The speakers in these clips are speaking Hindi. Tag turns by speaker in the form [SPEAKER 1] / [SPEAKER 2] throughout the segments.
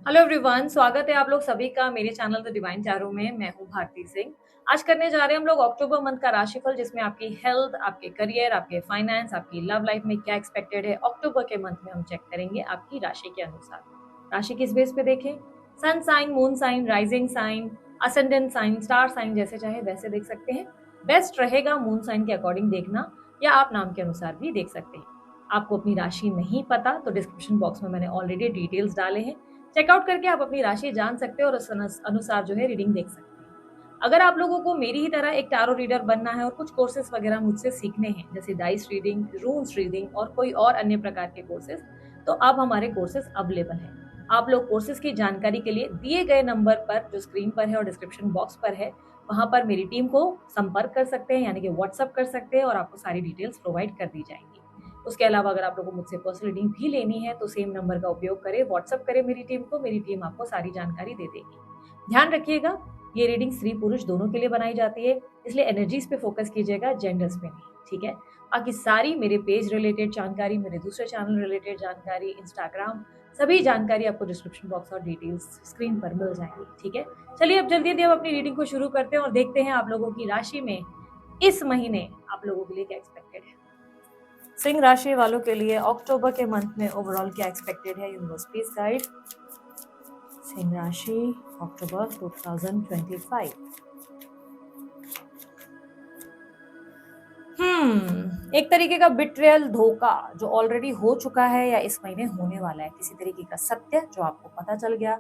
[SPEAKER 1] हेलो एवरीवन, स्वागत है आप लोग सभी का मेरे चैनल द डिवाइन टैरो में। मैं हूं भारती सिंह। आज करने जा रहे हैं हम लोग अक्टूबर मंथ का राशिफल, जिसमें आपकी हेल्थ, आपके करियर, आपके फाइनेंस, आपकी लव लाइफ में क्या एक्सपेक्टेड है अक्टूबर के मंथ में। हम चेक करेंगे आपकी राशि के अनुसार। राशि किस बेस पे देखें? Sun sign, moon sign, rising sign, ascendant sign, star sign, जैसे चाहे वैसे देख सकते हैं। बेस्ट रहेगा मून साइन के अकॉर्डिंग देखना, या आप नाम के अनुसार भी देख सकते हैं। आपको अपनी राशि नहीं पता तो डिस्क्रिप्शन बॉक्स में मैंने ऑलरेडी डिटेल्स डाले हैं, चेकआउट करके आप अपनी राशि जान सकते हैं और उस अनुसार जो है रीडिंग देख सकते हैं। अगर आप लोगों को मेरी ही तरह एक टैरो रीडर बनना है और कुछ कोर्सेज वगैरह मुझसे सीखने हैं, जैसे डाइस रीडिंग, रून्स रीडिंग और कोई और अन्य प्रकार के कोर्सेज, तो अब हमारे कोर्सेज अवेलेबल हैं। आप लोग कोर्सेज की जानकारी के लिए दिए गए नंबर पर, जो स्क्रीन पर है और डिस्क्रिप्शन बॉक्स पर है, वहां पर मेरी टीम को संपर्क कर सकते हैं, यानी कि व्हाट्सअप कर सकते हैं और आपको सारी डिटेल्स प्रोवाइड कर दी जाएंगी। उसके अलावा अगर आप लोगों को मुझसे पर्सनल रीडिंग भी लेनी है तो सेम नंबर का उपयोग करें, व्हाट्सअप करें मेरी टीम को, मेरी टीम आपको सारी जानकारी दे देगी। ध्यान रखिएगा, ये रीडिंग स्त्री पुरुष दोनों के लिए बनाई जाती है, इसलिए एनर्जीज पे फोकस कीजिएगा, जेंडर्स पे नहीं, ठीक है। बाकी सारी मेरे पेज रिलेटेड जानकारी, मेरे दूसरे चैनल रिलेटेड जानकारी, इंस्टाग्राम, सभी जानकारी आपको डिस्क्रिप्शन बॉक्स और डिटेल्स स्क्रीन पर मिल जाएंगी, ठीक है। चलिए अब जल्दी हम अपनी रीडिंग को शुरू करते हैं और देखते हैं आप लोगों की राशि में इस महीने आप लोगों के लिए क्या एक्सपेक्टेड है। सिंह राशि वालों के लिए अक्टूबर के मंथ में ओवरऑल क्या एक्सपेक्टेड है, यूनिवर्स प्लीज गाइड। सिंह राशि अक्टूबर 2025। एक तरीके का बिट्रेयल, धोखा जो ऑलरेडी हो चुका है या इस महीने होने वाला है, किसी तरीके का सत्य जो आपको पता चल गया,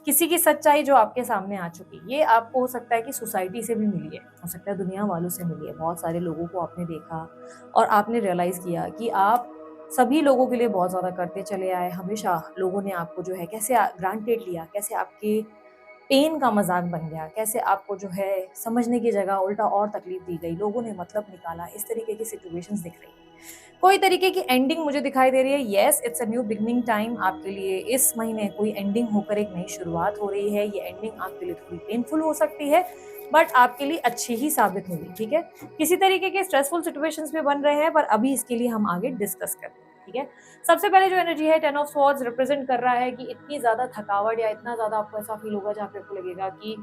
[SPEAKER 1] किसी की सच्चाई जो आपके सामने आ चुकी, ये आपको हो सकता है कि सोसाइटी से भी मिली है, हो सकता है दुनिया वालों से मिली है। बहुत सारे लोगों को आपने देखा और आपने रियलाइज किया कि आप सभी लोगों के लिए बहुत ज्यादा करते चले आए। हमेशा लोगों ने आपको जो है कैसे ग्रांटेड लिया, कैसे आपके पेन का मजाक बन गया, कैसे आपको जो है समझने की जगह उल्टा और तकलीफ दी गई, लोगों ने मतलब निकाला, इस तरीके की सिचुएशंस दिख रही है। कोई तरीके की एंडिंग मुझे दिखाई दे रही है। Yes, it's a new beginning time. आपके लिए इस महीने कोई एंडिंग होकर एक नई शुरुआत हो रही है। ये एंडिंग आपके लिए थोड़ी पेनफुल हो सकती है, बट आपके लिए अच्छी ही साबित होगी, ठीक है। किसी तरीके के स्ट्रेसफुल सिचुएशंस भी बन रहे हैं, पर अभी इसके लिए हम आगे डिस्कस करते हैं, ठीक है। सबसे पहले जो एनर्जी है, 10 ऑफ स्वॉर्ड्स रिप्रेजेंट कर रहा है कि इतनी ज्यादा थकावट या इतना ज्यादा आपको ऐसा फील होगा जहाँ पे आपको लगेगा कि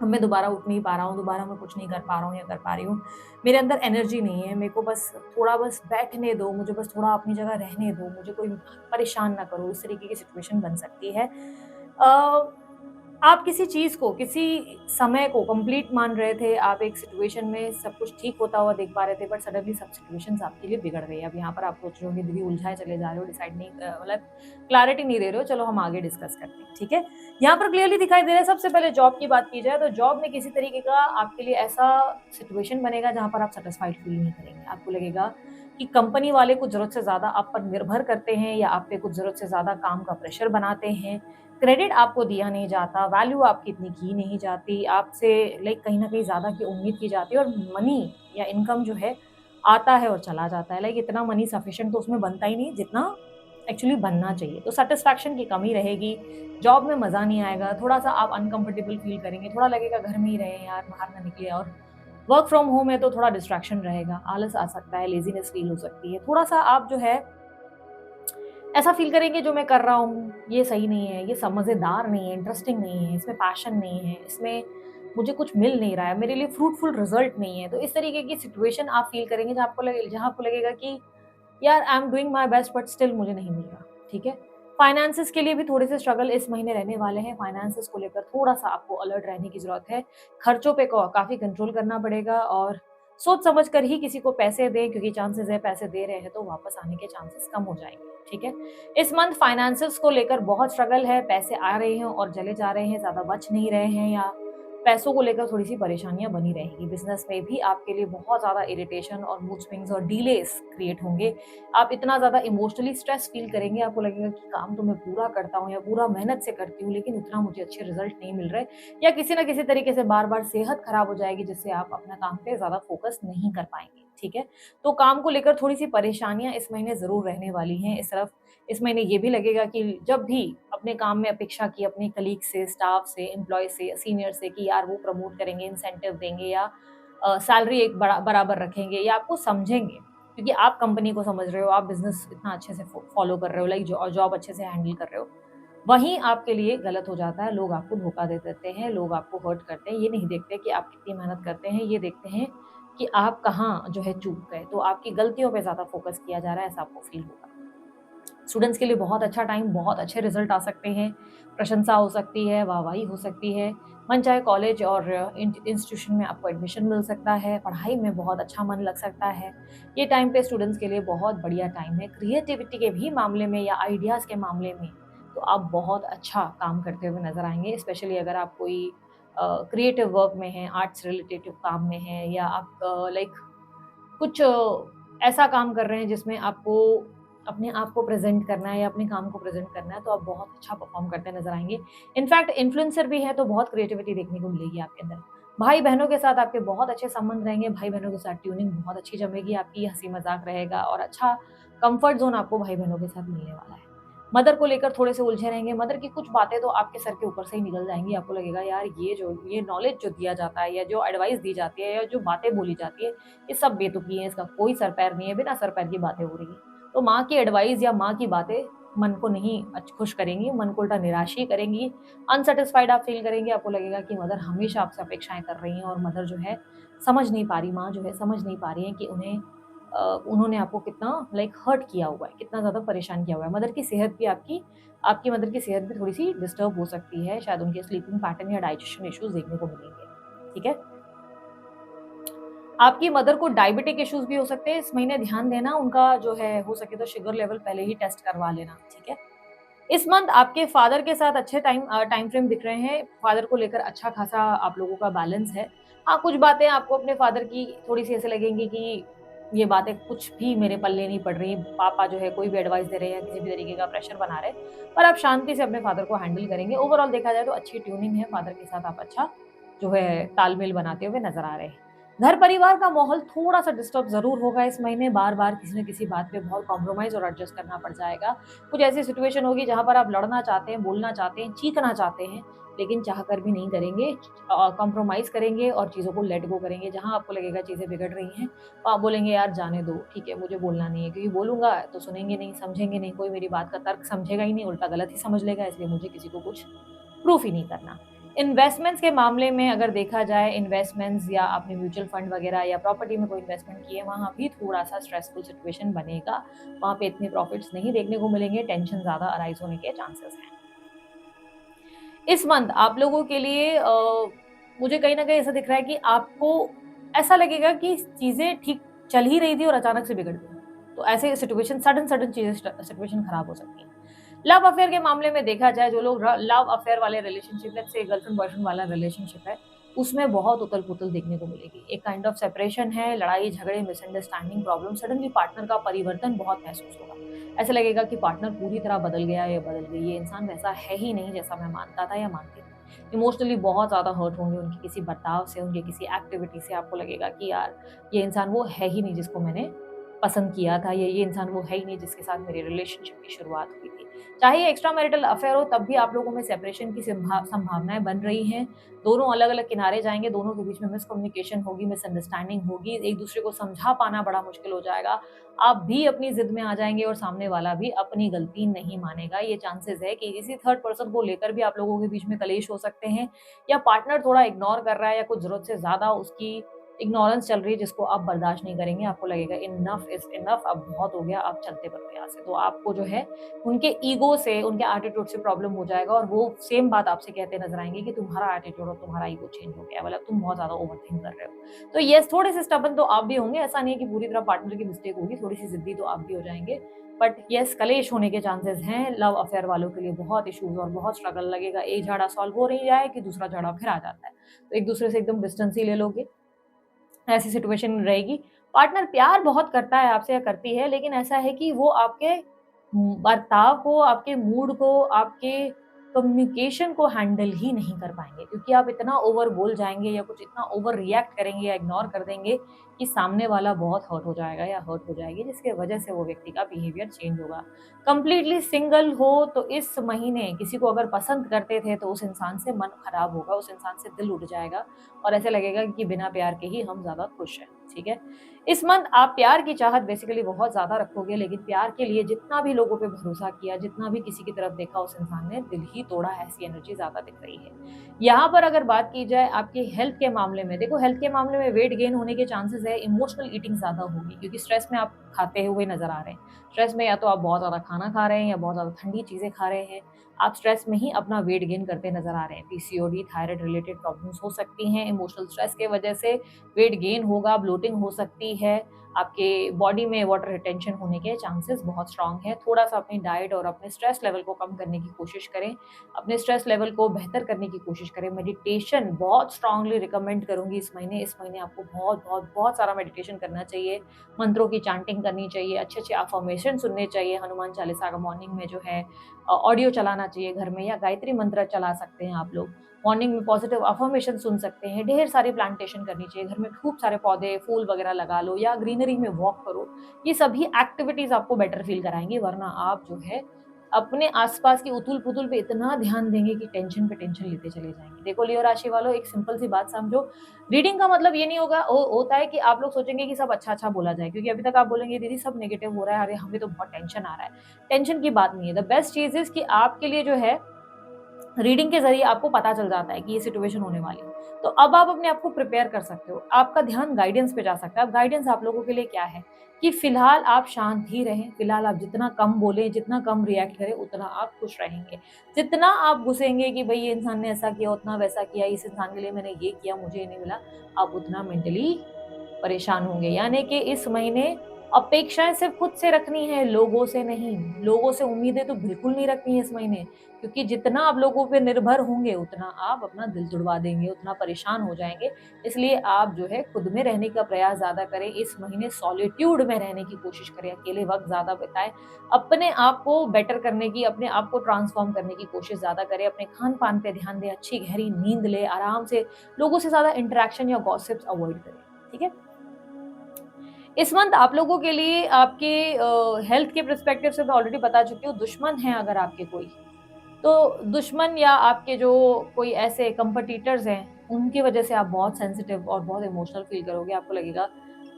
[SPEAKER 1] मैं दोबारा उठ नहीं पा रहा हूँ, दोबारा मैं कुछ नहीं कर पा रहा हूँ या कर पा रही हूँ, मेरे अंदर एनर्जी नहीं है, मेरे को बस थोड़ा बस बैठने दो, मुझे बस थोड़ा अपनी जगह रहने दो, मुझे कोई परेशान ना करो, इस तरीके की सिचुएशन बन सकती है। आप किसी चीज़ को, किसी समय को कंप्लीट मान रहे थे, आप एक सिचुएशन में सब कुछ ठीक होता हुआ देख पा रहे थे, बट सडनली सब सिचुएशंस आपके लिए बिगड़ गई। अब यहाँ पर आप सोच रहे होंगे दीदी उलझाए चले जा रहे हो, डिसाइड नहीं मतलब क्लैरिटी नहीं दे रहे हो। चलो हम आगे डिस्कस करते हैं, ठीक है। यहाँ पर क्लियरली दिखाई दे रहा है। सबसे पहले जॉब की बात की जाए तो जॉब में किसी तरीके का आपके लिए ऐसा सिचुएशन बनेगा जहाँ पर आप सेटिस्फाइड फील नहीं करेंगे। आपको लगेगा कि कंपनी वाले कुछ जरूरत से ज्यादा आप पर निर्भर करते हैं या आप पे कुछ जरूरत से ज्यादा काम का प्रेशर बनाते हैं, क्रेडिट आपको दिया नहीं जाता, वैल्यू आपकी इतनी की नहीं जाती, आपसे लाइक कहीं ना कहीं ज़्यादा की उम्मीद की जाती है, और मनी या इनकम जो है आता है और चला जाता है। लाइक इतना मनी सफिशिएंट तो उसमें बनता ही नहीं जितना एक्चुअली बनना चाहिए। तो सेटिस्फैक्शन की कमी रहेगी, जॉब में मज़ा नहीं आएगा, थोड़ा सा आप अनकंफर्टेबल फील करेंगे, थोड़ा लगेगा घर में ही रहे यार, बाहर ना निकले। और वर्क फ्रॉम होम है तो थोड़ा डिस्ट्रैक्शन रहेगा, आलस आ सकता है, लेजीनेस फील हो सकती है, थोड़ा सा आप जो है ऐसा फील करेंगे जो मैं कर रहा हूँ ये सही नहीं है, ये मज़ेदार नहीं है, इंटरेस्टिंग नहीं है, इसमें पैशन नहीं है, इसमें मुझे कुछ मिल नहीं रहा है, मेरे लिए फ्रूटफुल रिजल्ट नहीं है। तो इस तरीके की सिचुएशन आप फील करेंगे जहाँ आपको लगेगा कि यार I am doing my best but still मुझे नहीं मिल रहा, ठीक है। फाइनेंसेस के लिए भी थोड़े से स्ट्रगल इस महीने रहने वाले हैं। फाइनेंसेस को लेकर थोड़ा सा आपको अलर्ट रहने की जरूरत है। खर्चों पे काफी कंट्रोल करना पड़ेगा और सोच समझ कर ही किसी को पैसे दें, क्योंकि चांसेस है पैसे दे रहे हैं तो वापस आने के चांसेस कम हो जाएंगे, ठीक है। इस मंथ फाइनेंसेस को लेकर बहुत स्ट्रगल है, पैसे आ रहे हैं और चले जा रहे हैं, ज्यादा बच नहीं रहे हैं, या पैसों को लेकर थोड़ी सी परेशानियां बनी रहेगी। बिजनेस में भी आपके लिए बहुत ज्यादा इरिटेशन और मूड स्विंग्स और डिलेस क्रिएट होंगे। आप इतना ज्यादा इमोशनली स्ट्रेस फील करेंगे, आपको लगेगा कि काम तो मैं पूरा करता हूँ या पूरा मेहनत से करती हूँ, लेकिन उतना मुझे अच्छे रिजल्ट नहीं मिल रहे, या किसी ना किसी तरीके से बार बार सेहत खराब हो जाएगी जिससे आप अपना काम पे ज्यादा फोकस नहीं कर पाएंगे, ठीक है। तो काम को लेकर थोड़ी सी परेशानियां इस महीने जरूर रहने वाली हैं। इस महीने ये भी लगेगा कि जब भी अपने काम में अपेक्षा की अपने कलीग से, स्टाफ से, एम्प्लॉय से, सीनियर से कि यार वो प्रमोट करेंगे, इंसेंटिव देंगे, या सैलरी एक बराबर रखेंगे, या आपको समझेंगे, क्योंकि आप कंपनी को समझ रहे हो, आप बिजनेस इतना अच्छे से फॉलो कर रहे हो, लाइक जॉब अच्छे से हैंडल कर रहे हो, वहीं आपके लिए गलत हो जाता है। लोग आपको धोखा दे देते हैं, लोग आपको हर्ट करते हैं। ये नहीं देखते कि आप कितनी मेहनत करते हैं, ये देखते हैं कि आप कहाँ जो है चूक गए। तो आपकी गलतियों पे ज़्यादा फ़ोकस किया जा रहा है, ऐसा आपको फ़ील होगा। स्टूडेंट्स के लिए बहुत अच्छा टाइम, बहुत अच्छे रिजल्ट आ सकते हैं, प्रशंसा हो सकती है, वाहवाही हो सकती है, मनचाहे कॉलेज और इंस्टीट्यूशन में आपको एडमिशन मिल सकता है, पढ़ाई में बहुत अच्छा मन लग सकता है। ये टाइम पे स्टूडेंट्स के लिए बहुत बढ़िया टाइम है। क्रिएटिविटी के भी मामले में या आइडियाज़ के मामले में तो आप बहुत अच्छा काम करते हुए नज़र आएँगे, स्पेशली अगर आप कोई क्रिएटिव वर्क में हैं, आर्ट्स रिलेटेड काम में हैं या आप लाइक कुछ ऐसा काम कर रहे हैं जिसमें आपको अपने आप को प्रेज़ेंट करना है या अपने काम को प्रेज़ेंट करना है, तो आप बहुत अच्छा परफ़ॉर्म करते नज़र आएँगे। इनफैक्ट इन्फ्लुएंसर भी हैं, तो बहुत क्रिएटिविटी देखने को मिलेगी आपके अंदर। भाई-बहनों के साथ आपके बहुत अच्छे संबंध रहेंगे, भाई-बहनों के साथ ट्यूनिंग बहुत अच्छी जमेगी आपकी, हँसी-मज़ाक रहेगा और अच्छा कम्फ़र्ट ज़ोन आपको भाई-बहनों के साथ मिलने वाला है। मदर को लेकर थोड़े से उलझे रहेंगे, मदर की कुछ बातें तो आपके सर के ऊपर से ही निकल जाएँगी, आपको लगेगा यार ये नॉलेज जो दिया जाता है या जो एडवाइस दी जाती है या जो बातें बोली जाती है, ये सब बेतुकी है, इसका कोई सर-पैर नहीं है, बिना सर-पैर की बातें हो रही हैं। तो माँ की एडवाइस या माँ की बातें मन को नहीं खुश करेंगी, मन को उल्टा निराश ही करेंगी। अनसैटिस्फाइड आप फ़ील करेंगे, आपको लगेगा कि मदर हमेशा आपसे अपेक्षाएँ कर रही हैं और मदर जो है समझ नहीं पा रही, माँ जो है समझ नहीं पा रही है कि उन्होंने आपको कितना लाइक हर्ट किया हुआ है, कितना ज़्यादा परेशान किया हुआ है। मदर की सेहत भी आपकी मदर की सेहत भी थोड़ी-सी डिस्टर्ब हो सकती है, शायद उनके स्लीपिंग पैटर्न या डाइजेशन इश्यूज़ देखने को मिलेंगे, ठीक है? आपकी मदर को डायबिटिक इश्यूज़ भी हो सकते हैं, इस महीने ध्यान देना उनका जो है हो सके तो शुगर लेवल पहले ही टेस्ट करवा लेना, ठीक है? इस मंथ आपके फादर के साथ अच्छे टाइम फ्रेम दिख रहे हैं, फादर को लेकर अच्छा खासा आप लोगों का बैलेंस है। हाँ, कुछ बातें आपको अपने फादर की थोड़ी-सी ऐसे लगेंगी कि ये बातें कुछ भी मेरे पल्ले नहीं पड़ रही, पापा जो है कोई भी एडवाइस दे रहे हैं या किसी भी तरीके का प्रेशर बना रहे हैं, पर आप शांति से अपने फादर को हैंडल करेंगे। ओवरऑल देखा जाए तो अच्छी ट्यूनिंग है, फादर के साथ आप अच्छा जो है तालमेल बनाते हुए नज़र आ रहे हैं। घर परिवार का माहौल थोड़ा-सा डिस्टर्ब ज़रूर होगा इस महीने, बार-बार किसी न किसी बात पे बहुत कॉम्प्रोमाइज़ और एडजस्ट करना पड़ जाएगा। कुछ ऐसी सिचुएशन होगी जहाँ पर आप लड़ना चाहते हैं, बोलना चाहते हैं, चीखना चाहते हैं, लेकिन चाहकर भी नहीं करेंगे। कॉम्प्रोमाइज़ करेंगे और चीज़ों को लेट गो करेंगे। जहाँ आपको लगेगा चीज़ें बिगड़ रही हैं, तो आप बोलेंगे यार जाने दो, ठीक है, मुझे बोलना नहीं है क्योंकि बोलूँगा तो सुनेंगे नहीं, समझेंगे नहीं, कोई मेरी बात का तर्क समझेगा ही नहीं, उल्टा गलत ही समझ लेगा, इसलिए मुझे किसी को कुछ प्रूफ ही नहीं करना। इन्वेस्टमेंट्स के मामले में अगर देखा जाए, इन्वेस्टमेंट्स या आपने म्यूचुअल फंड वगैरह या प्रॉपर्टी में कोई इन्वेस्टमेंट किए, वहाँ भी थोड़ा-सा स्ट्रेसफुल सिचुएशन बनेगा। वहाँ पे इतने प्रॉफिट्स नहीं देखने को मिलेंगे, टेंशन ज़्यादा अराइज़ होने के चांसेस हैं। इस मंथ आप लोगों के लिए मुझे कहीं न कहीं ऐसा दिख रहा है कि आपको ऐसा लगेगा कि चीज़ें ठीक चल ही रही थी और अचानक से बिगड़ गई। तो ऐसे सिचुएशन सडन-सडन चीज़ें सिचुएशन खराब हो सकती हैं। लव अफेयर के मामले में देखा जाए, जो लोग लव अफेयर वाले relationship, let's say girlfriend boyfriend वाला रिलेशनशिप है, उसमें बहुत उथल-पुथल देखने को मिलेगी। एक काइंड ऑफ सेपरेशन है, लड़ाई झगड़े, मिसअंडरस्टैंडिंग, प्रॉब्लम, सडनली पार्टनर का परिवर्तन बहुत महसूस होगा। ऐसा लगेगा कि पार्टनर पूरी तरह बदल गया या बदल गई, ये इंसान वैसा है ही नहीं जैसा मैं मानता था या मानती थी। इमोशनली बहुत ज़्यादा हर्ट होंगे उनके किसी बर्ताव से, उनके किसी एक्टिविटी से, आपको लगेगा कि यार ये इंसान वो है ही नहीं जिसको मैंने पसंद किया था, ये इंसान वो है ही नहीं जिसके साथ मेरी रिलेशनशिप की शुरुआत हुई थी। चाहे एक्स्ट्रा मैरिटल अफेयर हो, तब भी आप लोगों में सेपरेशन की संभावनाएँ बन रही हैं। दोनों अलग-अलग किनारे जाएँगे, दोनों के बीच में मिसकम्युनिकेशन होगी, मिसअंडरस्टैंडिंग होगी, एक-दूसरे को समझा पाना बड़ा मुश्किल हो जाएगा। आप भी अपनी ज़िद में आ जाएँगे और सामने वाला भी अपनी गलती नहीं मानेगा। ये चांसेज़ है कि किसी थर्ड पर्सन को लेकर भी आप लोगों के बीच में कलेश हो सकते हैं, या पार्टनर थोड़ा इग्नोर कर रहा है या कुछ ज़रूरत से ज़्यादा उसकी इग्नोरेंस चल रही है जिसको आप बर्दाश्त नहीं करेंगे। आपको लगेगा इनफ इज़ इनफ, अब बहुत हो गया, अब चलते बनो यहाँ से। तो आपको जो है उनके ईगो से, उनके एटीट्यूड से प्रॉब्लम हो जाएगा और वो सेम बात आपसे कहते नज़र आएँगे कि तुम्हारा एटीट्यूड और तुम्हारा ईगो चेंज हो गया है, मतलब तुम बहुत ज़्यादा ओवरथिंक कर रहे हो। तो येस, थोड़े से स्टबर्न तो आप भी होंगे, ऐसा नहीं है कि पूरी तरह पार्टनर की मिस्टेक होगी, थोड़ी-सी ज़िद्दी तो आप भी हो जाएँगे। बट येस, कलेश होने के चांसेस हैं। लव अफेयर वालों के लिए बहुत इश्यूज़ और बहुत स्ट्रगल लगेगा। एक झगड़ा सॉल्व हो नहीं जाए कि दूसरा झगड़ा फिर आ जाता है। तो एक-दूसरे से एकदम डिस्टेंस ही ले लोगे, ऐसी सिचुएशन रहेगी। पार्टनर प्यार बहुत करता है आपसे या करती है, लेकिन ऐसा है कि वो आपके बर्ताव को, आपके मूड को, आपके कम्युनिकेशन को हैंडल ही नहीं कर पाएँगे, क्योंकि आप इतना ओवर बोल जाएँगे या कुछ इतना ओवर रिएक्ट करेंगे या इग्नोर कर देंगे कि सामने वाला बहुत हर्ट हो जाएगा या हर्ट हो जाएगी, जिसकी वजह से वो व्यक्ति का बिहेवियर चेंज होगा। कंप्लीटली सिंगल हो तो इस महीने किसी को अगर पसंद करते थे तो उस इंसान से मन खराब होगा, उस इंसान से दिल उठ जाएगा और ऐसे लगेगा कि बिना प्यार के ही हम ज़्यादा खुश हैं। ठीक है। इस मंथ आप प्यार की चाहत बेसिकली बहुत ज़्यादा रखोगे, लेकिन प्यार के लिए जितना भी लोगों पे भरोसा किया, जितना भी किसी की तरफ देखा, उस इंसान ने दिल ही तोड़ा, ऐसी एनर्जी ज़्यादा दिख रही है। यहाँ पर अगर बात की जाए आपकी हेल्थ के मामले में, देखो हेल्थ के मामले में वेट गेन होने के चांसेस है, इमोशनल ईटिंग ज़्यादा होगी क्योंकि स्ट्रेस में आप खाते हुए नज़र आ रहे हैं। स्ट्रेस में या तो आप बहुत ज़्यादा खाना खा रहे हैं या बहुत ज़्यादा ठंडी चीज़ें खा रहे हैं। आप स्ट्रेस में ही अपना वेट गेन करते नज़र आ रहे हैं। पीसीओडी, थायराइड रिलेटेड प्रॉब्लम्स हो सकती हैं, इमोशनल स्ट्रेस के वजह से वेट गेन होगा, ब्लोटिंग हो सकती है, आपके बॉडी में वाटर रिटेंशन होने के चांसेस बहुत स्ट्रांग है। थोड़ा-सा अपनी डाइट और अपने स्ट्रेस लेवल को कम करने की कोशिश करें, अपने स्ट्रेस लेवल को बेहतर करने की कोशिश करें। मेडिटेशन बहुत स्ट्रांगली रिकमेंड करूँगी इस महीने। इस महीने आपको बहुत सारा मेडिटेशन करना चाहिए, मंत्रों की चैंटिंग करनी चाहिए, अच्छे-अच्छे अफ़र्मेशन सुनने चाहिए, हनुमान चालीसा का मॉर्निंग में जो है ऑडियो चलाना चाहिए घर में, या गायत्री मंत्र चला सकते हैं आप लोग। मॉर्निंग में पॉजिटिव अफर्मेशन सुन सकते हैं, ढेर सारी प्लांटेशन करनी चाहिए, घर में खूब सारे पौधे, फूल वगैरह लगा लो या ग्रीनरी में वॉक करो। ये सभी एक्टिविटीज़ आपको बेटर फ़ील कराएँगी, वरना आप जो है अपने आस-पास की उथल-पुथल पे इतना ध्यान देंगे कि टेंशन पे टेंशन लेते चले जाएँगे। देखो लियो राशि वालों, एक सिंपल सी बात समझो, रीडिंग का मतलब ये नहीं होता है कि आप लोग सोचेंगे कि सब अच्छा-अच्छा बोला जाए, क्योंकि अभी तक आप बोलेंगे दीदी सब नेगेटिव हो रहा है, अरे हमें तो बहुत टेंशन आ रहा है। टेंशन की बात नहीं है, द बेस्ट चीज़ इज़ कि आपके लिए जो है रीडिंग के ज़रिए आपको पता चल जाता है कि ये सिचुएशन होने वाली है। तो अब आप अपने आप को प्रिपेयर कर सकते हो। आपका ध्यान गाइडेंस पे जा सकता है। अब गाइडेंस आप लोगों के लिए क्या है कि फिलहाल आप शांत ही रहें, फिलहाल आप जितना कम बोलें, जितना कम रिएक्ट करें, उतना आप खुश रहेंगे। जितना आप घुसेंगे कि भई ये इंसान ने ऐसा किया, उतना वैसा किया, इस इंसान के लिए मैंने ये किया, मुझे ये नहीं मिला, आप उतना मेंटली परेशान होंगे। यानी कि इस महीने अपेक्षाएँ सिर्फ़ खुद से रखनी है, लोगों से नहीं। लोगों से उम्मीदें तो बिल्कुल नहीं रखनी है इस महीने, क्योंकि जितना आप लोगों पे निर्भर होंगे, उतना आप अपना दिल तुड़वा देंगे, उतना परेशान हो जाएँगे। इसलिए आप जो है खुद में रहने का प्रयास ज़्यादा करें। इस महीने सॉलिट्यूड में रहने की कोशिश करें, अकेले वक़्त ज़्यादा बिताएँ। अपने आप को बेटर करने की, अपने आप को ट्रांसफ़ॉर्म करने की कोशिश ज़्यादा करें। अपने खान-पान पे ध्यान दें, अच्छी गहरी नींद लें, आराम से लोगों से ज़्यादा इंटरैक्शन या गॉसिप्स अवॉइड करें। ठीक है? इस मंथ आप लोगों के लिए आपके हेल्थ के पर्सपेक्टिव से मैं ऑलरेडी बता चुकी हूँ, दुश्मन हैं अगर आपके कोई, तो दुश्मन या आपके जो कोई ऐसे कॉम्पिटिटर्स हैं, उनकी वजह से आप बहुत सेंसिटिव और बहुत इमोशनल फ़ील करोगे। आपको लगेगा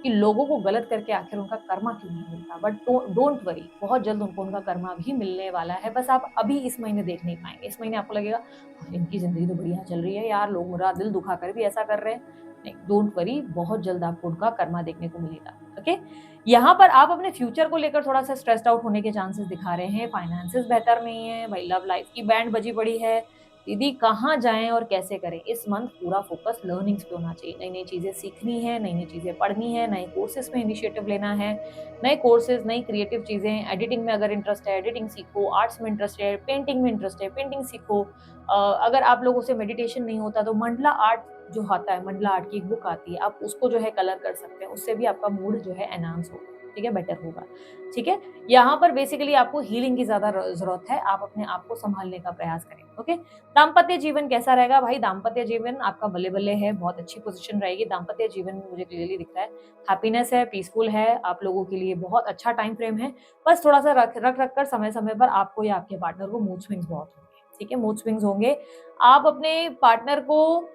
[SPEAKER 1] कि लोगों को गलत करके आखिर उनका कर्मा क्यों नहीं मिलता? बट डोंट वरी, बहुत जल्द उनको उनका कर्मा भी मिलने वाला है। बस आप अभी इस महीने देख नहीं पाएँगे। इस महीने आपको लगेगा, इनकी ज़िंदगी तो बढ़िया चल रही है यार, लोग मेरा दिल दुखा कर भी ऐसा कर रहे हैं। नहीं, डोंट वरी, बहुत जल्द आपको उनका कर्मा देखने को मिलेगा। ओके? यहाँ पर आप अपने फ्यूचर को लेकर थोड़ा-सा स्ट्रेस्ड आउट होने के चांसेस दिखा रहे हैं, फाइनेंसेस बेहतर नहीं है, भाई लव लाइफ की बैंड बजी पड़ी है, दीदी कहाँ जाएँ और कैसे करें? इस मंथ पूरा फोकस लर्निंग्स पे होना चाहिए, नई-नई चीज़ें सीखनी है, नई-नई चीज़ें पढ़नी है, नए कोर्सेज़ में इनिशिएटिव लेना है, नए कोर्सेज़, नई क्रिएटिव चीज़ें, एडिटिंग में अगर इंटरेस्ट है, एडिटिंग सीखो, आर्ट्स में इंटरेस्ट है, पेंटिंग में इंटरेस्ट है, पेंटिंग सीखो। अगर आप लोगों से मेडिटेशन नहीं होता तो मंडला आर्ट जो आता है, मंडला आर्ट की एक बुक आती है, आप उसको जो है कलर कर सकते हैं, उससे भी आपका मूड जो है एनहांस होगा, ठीक है, बेटर होगा, ठीक है। यहाँ पर बेसिकली आपको हीलिंग की ज़्यादा ज़रूरत है, आप अपने आप को सँभालने का प्रयास करें, ओके। दाम्पत्य जीवन कैसा रहेगा? भाई दाम्पत्य जीवन आपका बल्ले-बल्ले है, बहुत अच्छी पोज़ीशन रहेगी, दाम्पत्य जीवन मुझे क्लियरली दिख रहा है, हैप्पीनेस है, पीसफुल है, आप लोगों के लिए बहुत अच्छा टाइम फ्रेम है, बस थोड़ा-सा रख कर समय-समय पर आपको या आपके पार्टनर को मूड स्विंग्स बहुत होंगे, ठीक है, मूड स्विंग्स होंगे। आप अपने पार्टनर को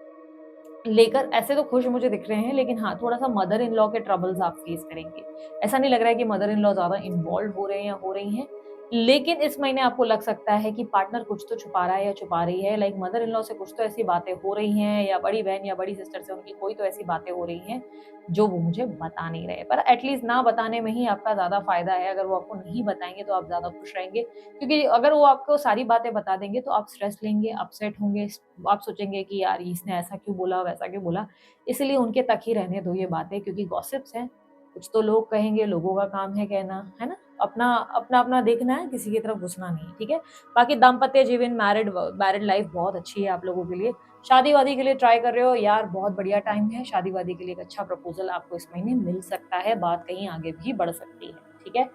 [SPEAKER 1] लेकर ऐसे तो खुश मुझे दिख रहे हैं, लेकिन हाँ, थोड़ा-सा मदर इन लॉ के ट्रबल्स आप फेस करेंगे। ऐसा नहीं लग रहा है कि मदर इन लॉ ज़्यादा इन्वॉल्व हो रहे हैं या हो रही हैं, लेकिन इस महीने आपको लग सकता है कि पार्टनर कुछ तो छुपा रहा है या छुपा रही है, लाइक मदर इन लॉ से कुछ तो ऐसी बातें हो रही हैं, या बड़ी बहन या बड़ी सिस्टर से उनकी कोई तो ऐसी बातें हो रही हैं, जो वो मुझे बता नहीं रहे। पर एटलीस्ट ना बताने में ही आपका ज़्यादा फ़ायदा है, अगर वो आपको नहीं बताएँगे तो आप ज़्यादा खुश रहेंगे, क्योंकि अगर वो आपको सारी बातें बता देंगे तो आप स्ट्रेस लेंगे, अपसेट होंगे, आप सोचेंगे कि यार इसने ऐसा क्यों बोला, वैसा क्यों बोला। इसलिए उनके तक ही रहने दो ये बातें, क्योंकि गॉसिप्स हैं, कुछ तो लोग कहेंगे, लोगों का काम है कहना, है ना? अपना देखना है, किसी की तरफ घुसना नहीं है, ठीक है? बाकी दाम्पत्य जीवन, मैरिड लाइफ बहुत अच्छी है आप लोगों के लिए। शादी-वादी के लिए ट्राई कर रहे हो यार, बहुत बढ़िया टाइम है, शादी-वादी के लिए एक अच्छा प्रपोज़ल आपको इस महीने मिल सकता है, बात कहीं आगे भी बढ़ सकती है, ठीक है?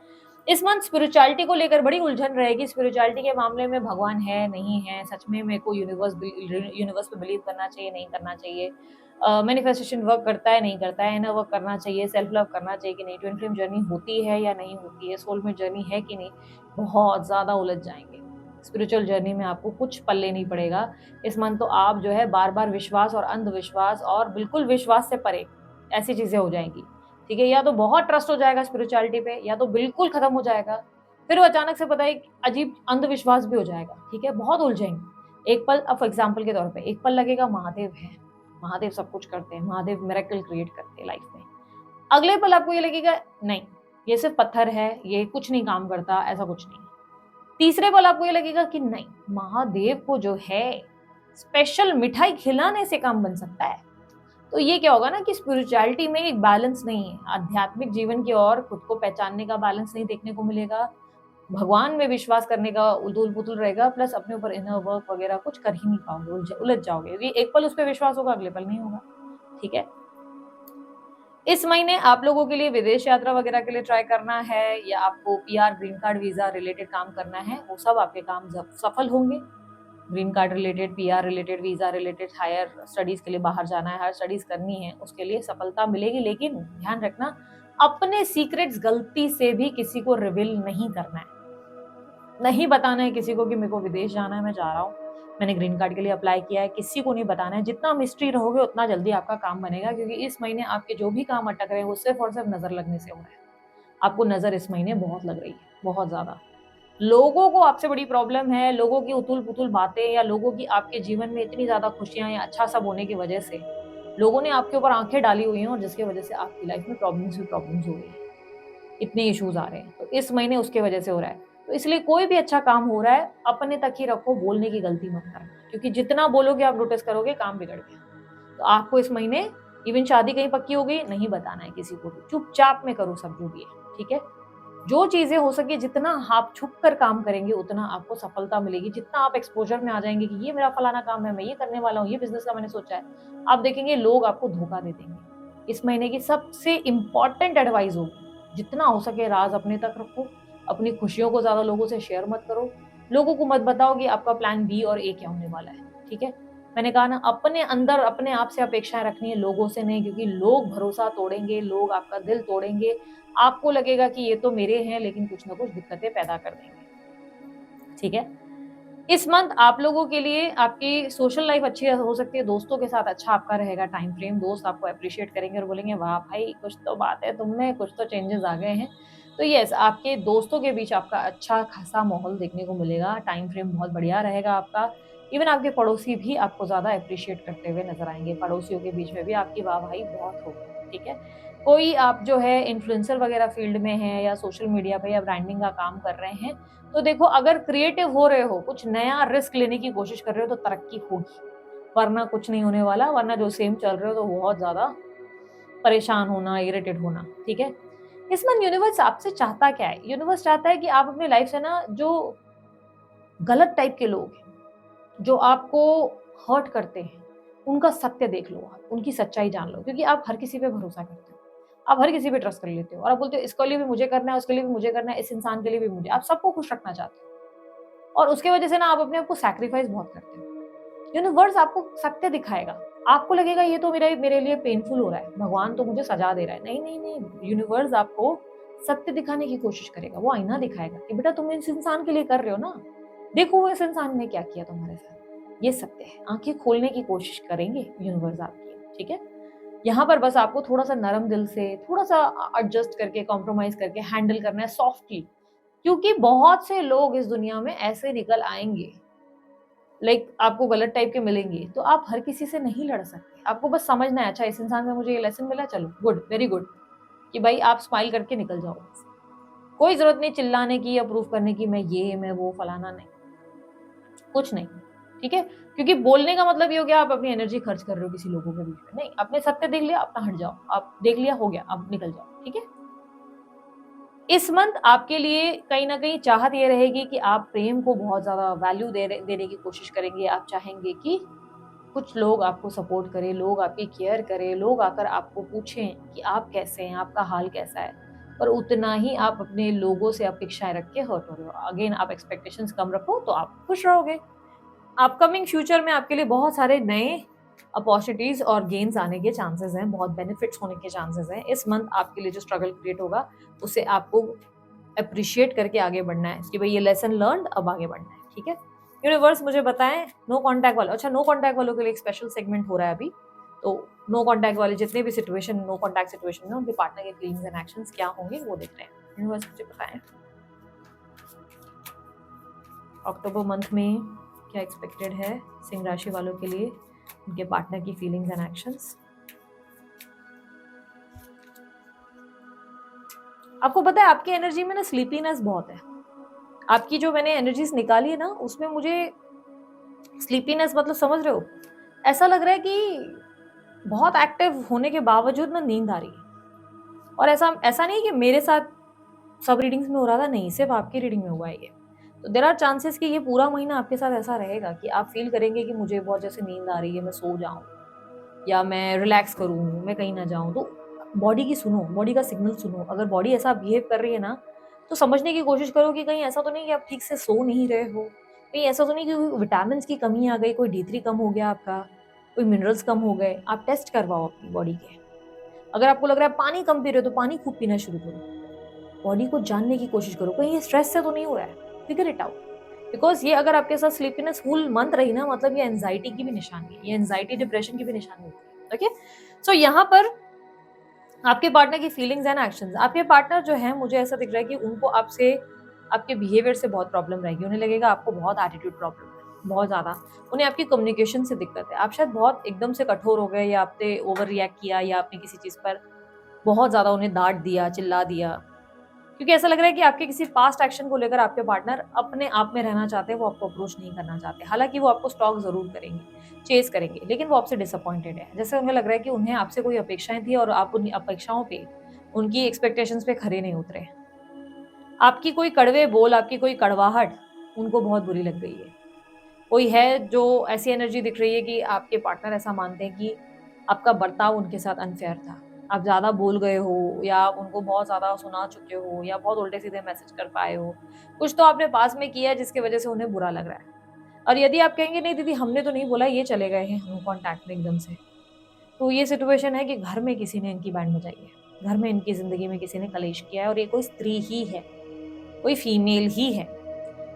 [SPEAKER 1] इस मंथ स्पिरिचुअलिटी को लेकर बड़ी उलझन रहेगी, स्पिरिचुअलिटी के मामले में भगवान है, नहीं है, सच में मेरे को यूनिवर्स पे बिलीव करना चाहिए, नहीं करना चाहिए, मैनिफेस्टेशन वर्क करता है, नहीं करता है, इनर वर्क करना चाहिए, सेल्फ लव करना चाहिए कि नहीं, ट्विन फ्लेम जर्नी होती है या नहीं होती है, सोलमेट जर्नी है कि नहीं, बहुत ज़्यादा उलझ जाएँगे। स्पिरिचुअल जर्नी में आपको कुछ पल्ले नहीं पड़ेगा। इस मंथ तो आप जो है बार-बार विश्वास और अंधविश्वास और बिल्कुल विश्वास से परे, ऐसी चीज़ें हो जाएँगी, ठीक है? या तो बहुत ट्रस्ट हो जाएगा स्पिरिचुअलिटी पे, या तो बिल्कुल खत्म हो जाएगा। फिर वो अचानक से पता है एक अजीब अंधविश्वास भी हो जाएगा, ठीक है? बहुत उलझेंगे। एक पल, अब फॉर एग्ज़ाम्पल के तौर पे एक पल लगेगा महादेव हैं, महादेव सब कुछ करते हैं, महादेव मिरेकल क्रिएट करते हैं लाइफ़ में। अगले पल आपको ये लगेगा नहीं, ये सिर्फ़ पत्थर है, ये कुछ नहीं काम करता, ऐसा कुछ नहीं। तीसरे पल आपको ये लगेगा कि नहीं, महादेव को जो है स्पेशल मिठाई खिलाने से काम बन सकता है। तो ये क्या होगा ना कि स्पिरिचुअलिटी में एक बैलेंस नहीं है। आध्यात्मिक जीवन की ओर खुद को पहचानने का बैलेंस नहीं देखने को मिलेगा। भगवान में विश्वास करने का उलूल-पुतुल रहेगा, प्लस अपने ऊपर इनर वर्क वगैरह कुछ कर ही नहीं पाओगे, उलझ जाओगे। क्योंकि एक पल उस पे विश्वास होगा, अगले पल नहीं होगा। ठीक है? इस महीने आप लोगों के लिए विदेश यात्रा वगैरह के लिए ट्राई करना है, या आपको PR, green card, visa related काम करना है, वो सब आपके काम सफल होंगे। Green card related, PR related, visa related, higher studies के लिए बाहर जाना है, हायर स्टडीज़ करनी है, उसके लिए सफलता मिलेगी। लेकिन ध्यान रखना, अपने सीक्रेट्स गलती से भी किसी को रिवील नहीं करना है। नहीं बताना है किसी को कि मेरे को विदेश जाना है, मैं जा रहा हूँ, मैंने ग्रीन कार्ड के लिए अप्लाई किया है, किसी को नहीं बताना है। जितना मिस्ट्री रहोगे उतना जल्दी आपका काम बनेगा, क्योंकि इस महीने आपके जो भी काम अटक रहे हैं वो सिर्फ और सिर्फ नज़र लगने से हो रहा है। आपको नज़र इस महीने बहुत लग रही है, बहुत ज़्यादा। लोगों को आपसे बड़ी प्रॉब्लम है, लोगों की उथुल-पुथुल बातें, या लोगों की आपके जीवन में इतनी ज़्यादा खुशियाँ या अच्छा सब होने की वजह से लोगों ने आपके ऊपर आँखें डाली हुई हैं, और जिसकी वजह से आपकी लाइफ में प्रॉब्लम्स हो रही हैं। इतने इश्यूज आ रहे हैं, तो इस महीने उसके वजह से हो रहा है। तो इसलिए कोई भी अच्छा काम हो रहा है, अपने तक ही रखो, बोलने की गलती मत करना, क्योंकि जितना बोलोगे आप नोटिस करोगे काम बिगड़ गया। तो आपको इस महीने इवन शादी कहीं पक्की हो गई, नहीं बताना है किसी को भी, चुपचाप में करो सब जो भी है, ठीक है? जो चीजें हो सके जितना आप छुप कर काम करेंगे उतना आपको सफलता मिलेगी। जितना आप एक्सपोजर में आ जाएंगे कि ये मेरा फलाना काम है, मैं ये करने वाला हूँ, ये बिजनेस का मैंने सोचा है, आप देखेंगे लोग आपको धोखा दे देंगे। इस महीने की सबसे इंपॉर्टेंट एडवाइस होगी, जितना हो सके राज अपने तक रखो, अपनी खुशियों को ज्यादा लोगों से शेयर मत करो, लोगों को मत बताओ कि आपका प्लान बी और ए क्या होने वाला है, ठीक है? मैंने कहा ना, अपने अंदर अपने आप से अपेक्षाएं रखनी है, लोगों से नहीं, क्योंकि लोग भरोसा तोड़ेंगे, लोग आपका दिल तोड़ेंगे। आपको लगेगा कि ये तो मेरे हैं, लेकिन कुछ ना कुछ दिक्कतें पैदा कर देंगे, ठीक है? इस मंथ आप लोगों के लिए आपकी सोशल लाइफ अच्छी हो सकती है, दोस्तों के साथ अच्छा आपका रहेगा टाइम फ्रेम, दोस्त आपको अप्रिशिएट करेंगे और बोलेंगे वाह भाई कुछ तो बात है तुम में, कुछ तो चेंजेस आ गए हैं। तो यस, आपके दोस्तों के बीच आपका अच्छा खासा माहौल देखने को मिलेगा, टाइम फ्रेम बहुत बढ़िया रहेगा आपका। इवन आपके पड़ोसी भी आपको ज़्यादा अप्रिशिएट करते हुए नज़र आएँगे, पड़ोसियों के बीच में भी आपकी वाह-वाही बहुत होगी, ठीक है? कोई आप जो है इन्फ्लुएंसर वगैरह फील्ड में हैं, या सोशल मीडिया पे या ब्रांडिंग का काम कर रहे हैं, तो देखो अगर क्रिएटिव हो रहे हो, कुछ नया रिस्क लेने की कोशिश कर रहे हो, तो तरक्की होगी, वरना कुछ नहीं होने वाला, वरना जो सेम चल रहे हो तो बहुत ज़्यादा परेशान होना, इरिटेट होना, ठीक है? इस मंथ यूनिवर्स आपसे चाहता क्या है? यूनिवर्स चाहता है कि आप अपनी लाइफ से ना जो गलत टाइप के लोग हैं, जो आपको हर्ट करते हैं, उनका सत्य देख लो आप, उनकी सच्चाई जान लो, क्योंकि आप हर किसी पे भरोसा करते हो, आप हर किसी पे ट्रस्ट कर लेते हो, और आप बोलते हो इसके लिए भी मुझे करना है, उसके लिए भी मुझे करना है, इस इंसान के लिए भी मुझे, आप सबको खुश रखना चाहते हो, और उसकी वजह से ना आप अपने आप को सैक्रिफाइस बहुत करते हो। यूनिवर्स आपको सत्य दिखाएगा, आपको लगेगा ये तो मेरे लिए पेनफुल हो रहा है, भगवान तो मुझे सजा दे रहा है। नहीं, नहीं, नहीं, यूनिवर्स आपको सत्य दिखाने की कोशिश करेगा, वो आईना दिखाएगा कि बेटा तुम इस इंसान के लिए कर रहे हो ना, देखो वो इस इंसान ने क्या किया तुम्हारे साथ, ये सत्य है। आंखें खोलने की कोशिश करेंगे यूनिवर्स आपकी, ठीक है? यहाँ पर बस आपको थोड़ा सा नरम दिल से, थोड़ा सा एडजस्ट करके, कॉम्प्रोमाइज करके हैंडल करना है सॉफ्टली, क्योंकि बहुत से लोग इस दुनिया में ऐसे निकल आएंगे, आपको गलत टाइप के मिलेंगे, तो आप हर किसी से नहीं लड़ सकते। आपको बस समझना है, अच्छा इस इंसान से मुझे ये लेसन मिला, चलो गुड, वेरी गुड, कि भाई आप स्माइल करके निकल जाओ। कोई जरूरत नहीं चिल्लाने की या प्रूफ करने की, मैं ये, मैं वो, फलाना नहीं, कुछ नहीं, ठीक है? क्योंकि बोलने का मतलब ये हो गया आप अपनी एनर्जी खर्च कर रहे हो किसी लोगों के बीच में। नहीं, आपने सत्य देख लिया, अपना हट जाओ, आप देख लिया, हो गया, अब निकल जाओ, ठीक है? इस मंथ आपके लिए कहीं ना कहीं चाहत ये रहेगी कि आप प्रेम को बहुत ज्यादा वैल्यू देने की कोशिश करेंगे। आप चाहेंगे कि कुछ लोग आपको सपोर्ट करें, लोग आपकी केयर करें, लोग आकर आपको पूछें कि आप कैसे हैं, आपका हाल कैसा है। पर उतना ही आप अपने लोगों से अपेक्षाएं रख के हर्ट हो रहे हो। अगेन, आप एक्सपेक्टेशंस कम रखो तो आप खुश रहोगे। अपकमिंग फ्यूचर में आपके लिए बहुत सारे नए अपॉर्चुनिटीज और गेन्स आने के चांसेस हैं, बहुत बेनिफिट्स होने के चांसेस हैं। इस मंथ आपके लिए जो स्ट्रगल क्रिएट होगा उसे आपको अप्रिशिएट करके आगे बढ़ना है कि भाई ये लेसन लर्न, अब आगे बढ़ना है, ठीक है? यूनिवर्स मुझे बताएं नो कांटेक्ट वालों, अच्छा नो कांटेक्ट वालों के लिए एक स्पेशल सेगमेंट हो रहा है अभी, तो नो कॉन्टैक्ट वाले जितने भी सिचुएशन, नो कॉन्टैक्ट सिचुएशन में उनके पार्टनर के फीलिंग्स एंड एक्शंस क्या होंगे वो देख रहे हैं। यूनिवर्स मुझे बताएं अक्टूबर मंथ में क्या एक्सपेक्टेड है सिंह राशि वालों के लिए, उनके पार्टनर की फीलिंग्स एंड एक्शंस। आपको पता है आपकी एनर्जी में ना स्लीपीनेस बहुत है। आपकी जो मैंने एनर्जीज निकाली है ना उसमें मुझे स्लीपीनेस, मतलब समझ रहे हो, ऐसा लग रहा है कि बहुत एक्टिव होने के बावजूद ना नींद आ रही है। और ऐसा ऐसा नहीं कि मेरे साथ सब रीडिंग्स में हो रहा था, नहीं, सिर्फ आपकी रीडिंग में हुआ है ये। तो देयर आर चांसेस कि ये पूरा महीना आपके साथ ऐसा रहेगा कि आप फील करेंगे कि मुझे बहुत जैसे नींद आ रही है, मैं सो जाऊं या मैं रिलैक्स करूं, मैं कहीं ना जाऊं। तो बॉडी की सुनो, बॉडी का सिग्नल सुनो। अगर बॉडी ऐसा बिहेव कर रही है ना तो समझने की कोशिश करो कि कहीं ऐसा तो नहीं कि आप ठीक से सो नहीं रहे हो, कहीं ऐसा तो नहीं कि विटामिन की कमी आ गई, कोई D3 कम हो गया आपका, कोई मिनरल्स कम हो गए। आप टेस्ट करवाओ अपनी बॉडी के। अगर आपको लग रहा है पानी कम पी रहे हो तो पानी खूब पीना शुरू करो। बॉडी को जानने की कोशिश करो कहीं ये स्ट्रेस से तो नहीं हो रहा है, फिगर इट आउट। बिकॉज ये अगर आपके साथ स्लीपीनेस फुल मंथ रही ना, मतलब ये एंजाइटी की भी निशानी है, ये एंजाइटी डिप्रेशन की भी निशानी होती है। ओके, सो यहाँ पर आपके पार्टनर की फीलिंग्स एंड एक्शंस, आपके पार्टनर जो है मुझे ऐसा दिख रहा है कि उनको आपसे, आपके बिहेवियर से बहुत प्रॉब्लम रहेगी। उन्हें लगेगा आपको बहुत एटीट्यूड प्रॉब्लम है, बहुत ज़्यादा। उन्हें आपकी कम्युनिकेशन से दिक्कत है। आप शायद बहुत एकदम से कठोर हो गए, या आपने ओवर रिएक्ट किया, या आपने किसी चीज़ पर बहुत ज़्यादा उन्हें डांट दिया, चिल्ला दिया। क्योंकि ऐसा लग रहा है कि आपके किसी पास्ट एक्शन को लेकर आपके पार्टनर अपने आप में रहना चाहते हैं, वो आपको अप्रोच नहीं करना चाहते। हालांकि वो आपको स्टॉक जरूर करेंगे, चेज करेंगे, लेकिन वो आपसे डिसअपॉइंटेड है। जैसे उन्हें लग रहा है कि उन्हें आपसे कोई अपेक्षाएं थी और आप उन अपेक्षाओं पे, उनकी एक्सपेक्टेशंस पे खरे नहीं उतरे। आपकी कोई कड़वे बोल, आपकी कोई कड़वाहट उनको बहुत बुरी लग गई है। कोई है जो ऐसी एनर्जी दिख रही है कि आपके पार्टनर ऐसा मानते हैं कि आपका बर्ताव उनके साथ अनफेयर था, आप ज़्यादा बोल गए हो, या आप उनको बहुत ज़्यादा सुना चुके हो, या बहुत उल्टे सीधे मैसेज कर पाए हो। कुछ तो आपने पास में किया है जिसकी वजह से उन्हें बुरा लग रहा है। और यदि आप कहेंगे नहीं दीदी हमने तो नहीं बोला, ये चले गए हैं हम कॉन्टैक्ट में एकदम से, तो ये सिचुएशन है कि घर में किसी ने इनकी बैंड बजाई है, घर में इनकी ज़िंदगी में किसी ने कलेश किया है। और ये कोई स्त्री ही है, कोई फीमेल ही है,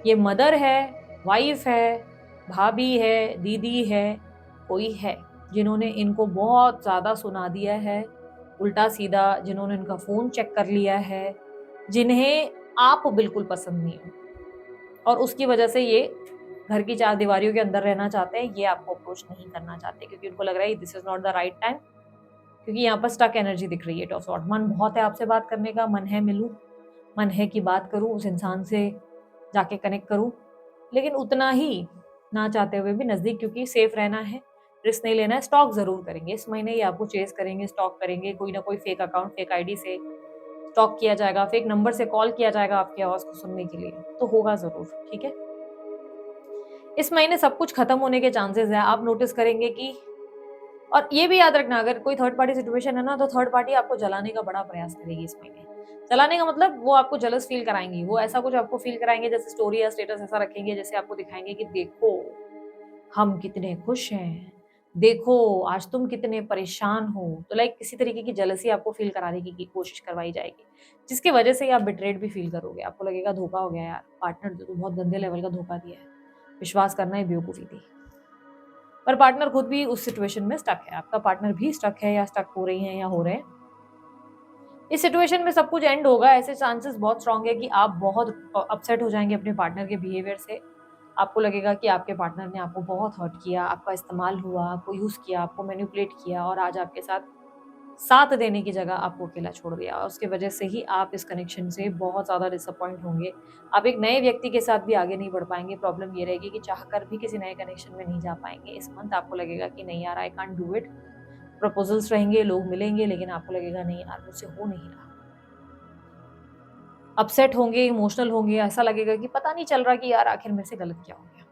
[SPEAKER 1] ये मदर है, वाइफ है, भाभी है, दीदी है, कोई है जिन्होंने इनको बहुत ज़्यादा सुना दिया है उल्टा सीधा, जिन्होंने इनका फ़ोन चेक कर लिया है, जिन्हें आप बिल्कुल पसंद नहीं हो, और उसकी वजह से ये घर की चार दीवारियों के अंदर रहना चाहते हैं। ये आपको अप्रोच नहीं करना चाहते क्योंकि उनको लग रहा है this is not the right time, क्योंकि यहाँ पर स्टक एनर्जी दिख रही है। टॉप शॉट, मन बहुत है आपसे बात करने का, मन है मिलूं, मन है कि बात करूं, उस इंसान से जाके कनेक्ट करूं, लेकिन उतना ही ना चाहते हुए भी नज़दीक, क्योंकि सेफ रहना है, रिस्क नहीं लेना है। स्टॉक ज़रूर करेंगे इस महीने, ये आपको चेस करेंगे, स्टॉक करेंगे। कोई ना कोई फेक अकाउंट, फेक आईडी से स्टॉक किया जाएगा, फेक नंबर से कॉल किया जाएगा आपकी आवाज़ को सुनने के लिए, तो होगा ज़रूर। ठीक है, इस महीने सब कुछ खत्म होने के चांसेस है। आप नोटिस करेंगे कि, और ये भी याद रखना, अगर कोई थर्ड पार्टी सिचुएशन है ना, तो थर्ड पार्टी आपको जलाने का बड़ा प्रयास करेगी इस महीने। जलाने का मतलब वो आपको जेलस फील कराएंगी, वो ऐसा कुछ आपको फील कराएंगे, जैसे स्टोरी या स्टेटस ऐसा रखेंगे जैसे आपको दिखाएंगे कि देखो हम कितने खुश हैं, देखो आज तुम कितने परेशान हो। तो लाइक किसी तरीके की जेलसी आपको फील कराने की कोशिश करवाई जाएगी, जिसकी वजह से आप बिट्रेड भी फील करोगे। आपको लगेगा धोखा हो गया यार, पार्टनर तो बहुत गंदे लेवल का धोखा दिया है, विश्वास करना ही बेवकूफ़ी थी। पर पार्टनर खुद भी उस सिचुएशन में स्टक है, आपका पार्टनर भी स्टक है, या स्टक हो रही हैं या हो रहे हैं। इस सिचुएशन में सब कुछ एंड होगा, ऐसे चांसेस बहुत स्ट्रांग है कि आप बहुत अपसेट हो जाएंगे अपने पार्टनर के बिहेवियर से। आपको लगेगा कि आपके पार्टनर ने आपको बहुत हर्ट किया, आपका इस्तेमाल हुआ, आपको यूज़ किया, आपको मैनिपुलेट किया, और आज आपके साथ साथ देने की जगह आपको अकेला छोड़ दिया। और उसकी वजह से ही आप इस कनेक्शन से बहुत ज़्यादा डिसअपॉइंट होंगे। आप एक नए व्यक्ति के साथ भी आगे नहीं बढ़ पाएंगे। प्रॉब्लम ये रहेगी कि चाहकर भी किसी नए कनेक्शन में नहीं जा पाएंगे इस मंथ। आपको लगेगा कि नहीं यार, I can't do it. Proposals रहेंगे, लोग मिलेंगे, लेकिन आपको लगेगा नहीं यार मुझसे हो नहीं रहा। अपसेट होंगे, इमोशनल होंगे, ऐसा लगेगा कि पता नहीं चल रहा कि यार आखिर मेरे से गलत क्या हो गया।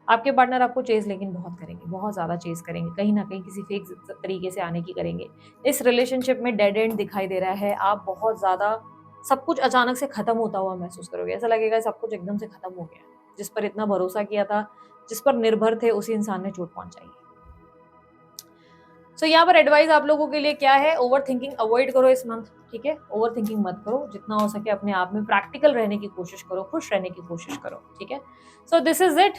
[SPEAKER 1] आपके पार्टनर आपको चेज़ लेकिन बहुत करेंगे, बहुत ज़्यादा चेज़ करेंगे, कहीं न कहीं किसी फेक तरीके से आने की करेंगे। इस रिलेशनशिप में डेड एंड दिखाई दे रहा है। आप बहुत ज़्यादा सब कुछ अचानक से खत्म होता हुआ महसूस करोगे। ऐसा लगेगा सब कुछ एकदम से खत्म हो गया। जिस पर इतना भरोसा किया था, जिस पर निर्भर थे, उसी इंसान ने चोट पहुँचाई है। सो यहाँ पर एडवाइस आप लोगों के लिए क्या है, ओवर थिंकिंग अवॉइड करो इस मंथ। ठीक है, ओवर थिंकिंग मत करो, जितना हो सके अपने आप में प्रैक्टिकल रहने की कोशिश करो, खुश रहने की कोशिश करो। ठीक है, सो दिस इज इट।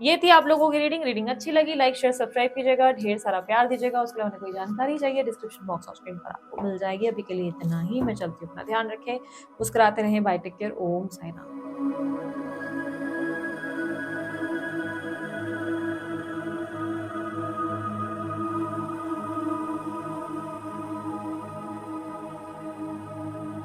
[SPEAKER 1] ये थी आप लोगों की रीडिंग अच्छी लगी लाइक शेयर सब्सक्राइब कीजिएगा, ढेर सारा प्यार दीजिएगा। उसके अलावा कोई जानकारी चाहिए डिस्क्रिप्शन बॉक्स और स्क्रीन पर आपको मिल जाएगी। अभी के लिए इतना ही, मैं चलती हूँ, अपना ध्यान रखें, मुस्कुराते रहें, बाय, टेक केयर, ओम साई राम।